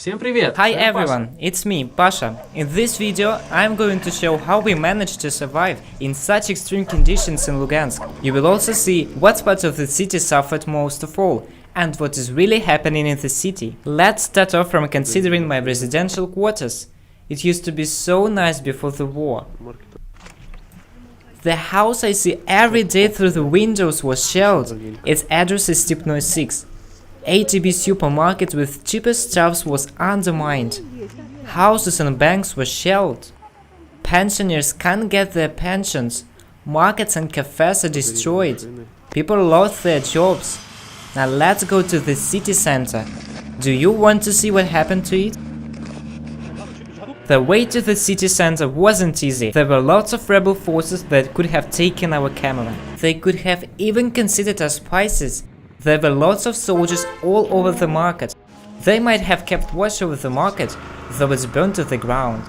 Всем привет! Hi Я Паша. everyone, it's me, Pasha. In this video, I'm going to show how we managed to survive in such extreme conditions in Luhansk. You will also see what part of the city suffered most of all, and what is really happening in the city. Let's start off from considering my residential quarters. It used to be so nice before the war. The house I see every day through the windows was shelled. Its address is Stepnoy 6. ATB supermarket with cheapest stuffs was undermined. Houses and banks were shelled. Pensioners can't get their pensions. Markets and cafes are destroyed. People lost their jobs. Now let's go to the city center. Do you want to see what happened to it? The way to the city center wasn't easy. There were lots of rebel forces that could have taken our camera. They could have even considered us spies. There were lots of soldiers all over the market. They might have kept watch over the market, though it's burned to the ground.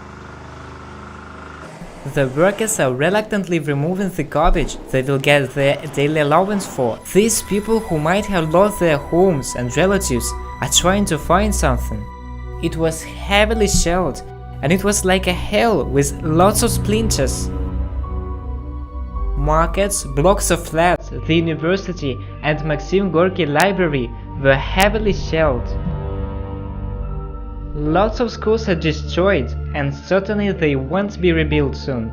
The workers are reluctantly removing the garbage they will get their daily allowance for. These people who might have lost their homes and relatives are trying to find something. It was heavily shelled, and it was like a hell with lots of splinters. Markets, blocks of flats, the university and Maxim Gorky library were heavily shelled. Lots of schools are destroyed, and certainly they won't be rebuilt soon.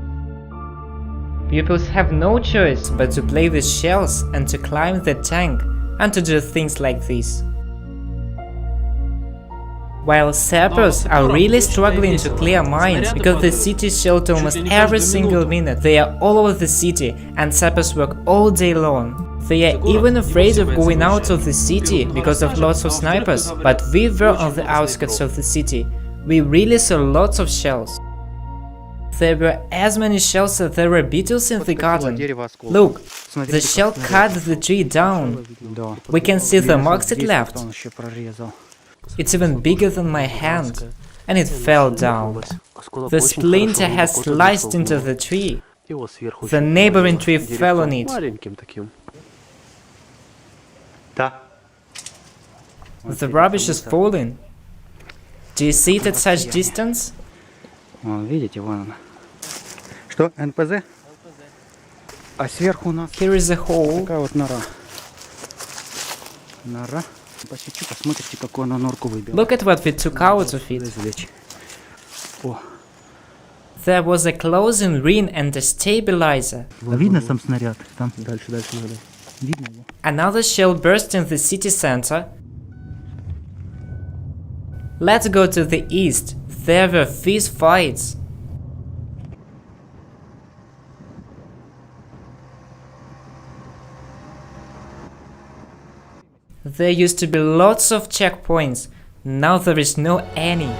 Pupils have no choice but to play with shells and to climb the tank and to do things like this. While sappers are really struggling to clear mines because the city is shelled almost every single minute. They are all over the city and sappers work all day long. They are even afraid of going out of the city because of lots of snipers, but we were on the outskirts of the city. We really saw lots of shells. There were as many shells as there were beetles in the garden. Look, the shell cut the tree down. We can see the marks it left. It's even bigger than my hand, and it fell down. The splinter has sliced into the tree. The neighboring tree fell on it. The rubbish is falling. Do you see it at such distance? Видите, вон она. Что, НПЗ? А сверху у нас Here is a hole. такая вот нора. Нора. Посечу, посмотрите, какую она норку выбила. Look at what we took out of it. Извлечь. О. There was a closing ring and a stabilizer. Видно сам снаряд? Там дальше надо. Видно его? Another shell burst in the city center. Let's go to the east. There were fierce fights. There used to be lots of checkpoints. Now there is no any.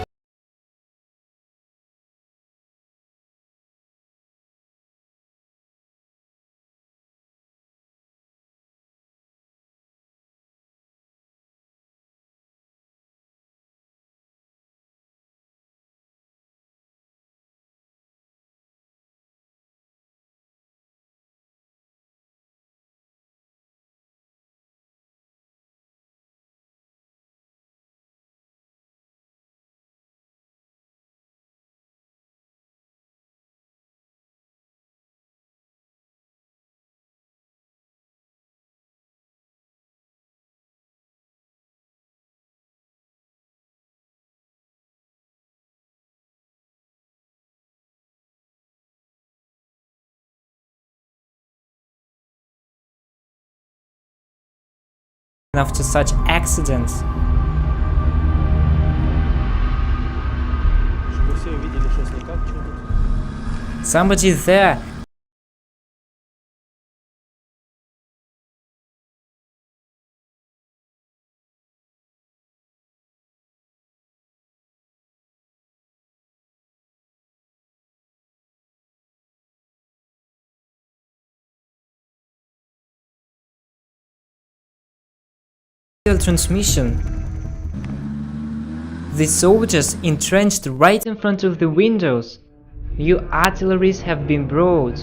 After such accidents. Somebody there. Transmission. The soldiers entrenched right in front of the windows. New artilleries have been brought.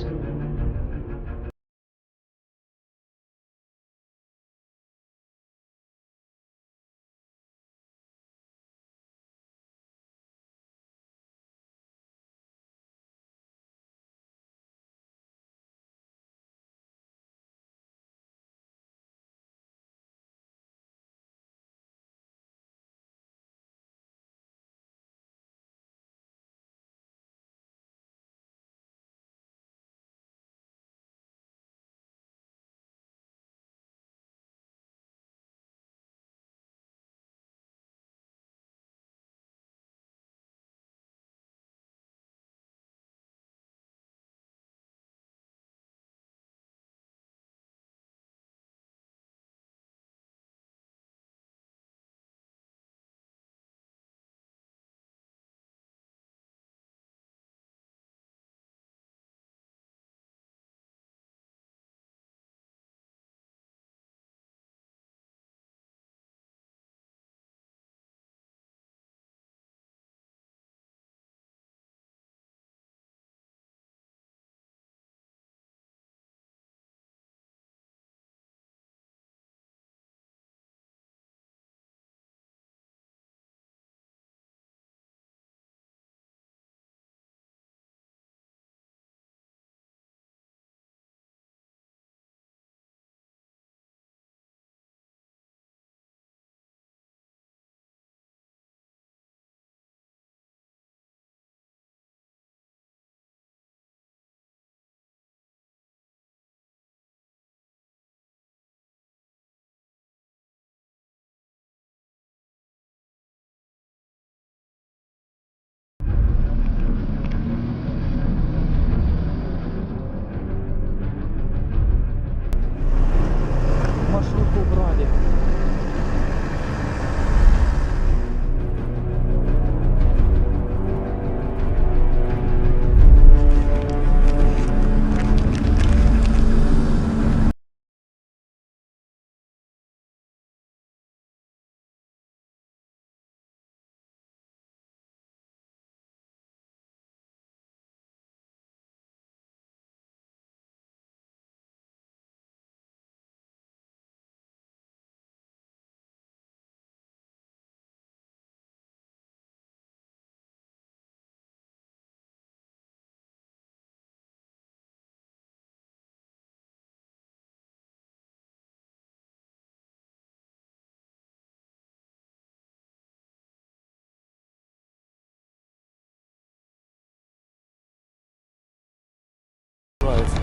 открывается.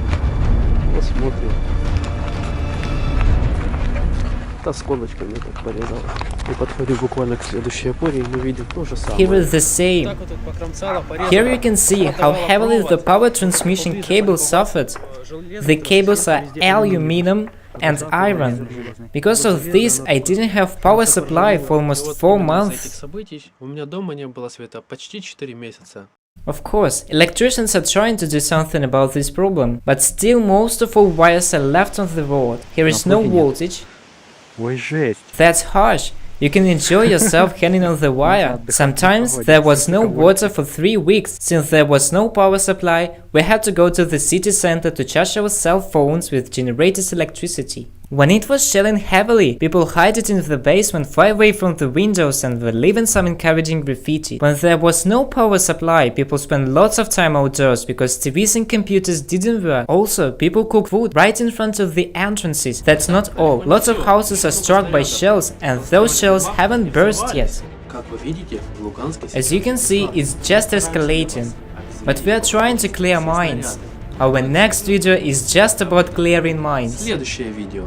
Посмотрим. Та с колочками так порезала. И подходим буквально к следующей опоре, и мы видим то же самое. Here is the same. Here you can see how heavily the power transmission cable suffered. The cables are aluminum and iron. Because of this, I didn't have power supply for almost 4 months. У меня дома не было света почти 4 месяца. Of course, electricians are trying to do something about this problem, but still most of all wires are left on the road. Here is no voltage. Ой, жесть. That's harsh. You can enjoy yourself hanging on the wire. Sometimes there was no water for 3 weeks. Since there was no power supply, we had to go to the city center to charge our cell phones with generated electricity. When it was shelling heavily, people hid it in the basement far away from the windows and were leaving some encouraging graffiti. When there was no power supply, people spent lots of time outdoors because TVs and computers didn't work. Also, people cook food right in front of the entrances. That's not all. Lots of houses are struck by shells, and those shells haven't burst yet. As you can see, it's just escalating. But we are trying to clear mines. Our next video is just about clearing mines. Следующее видео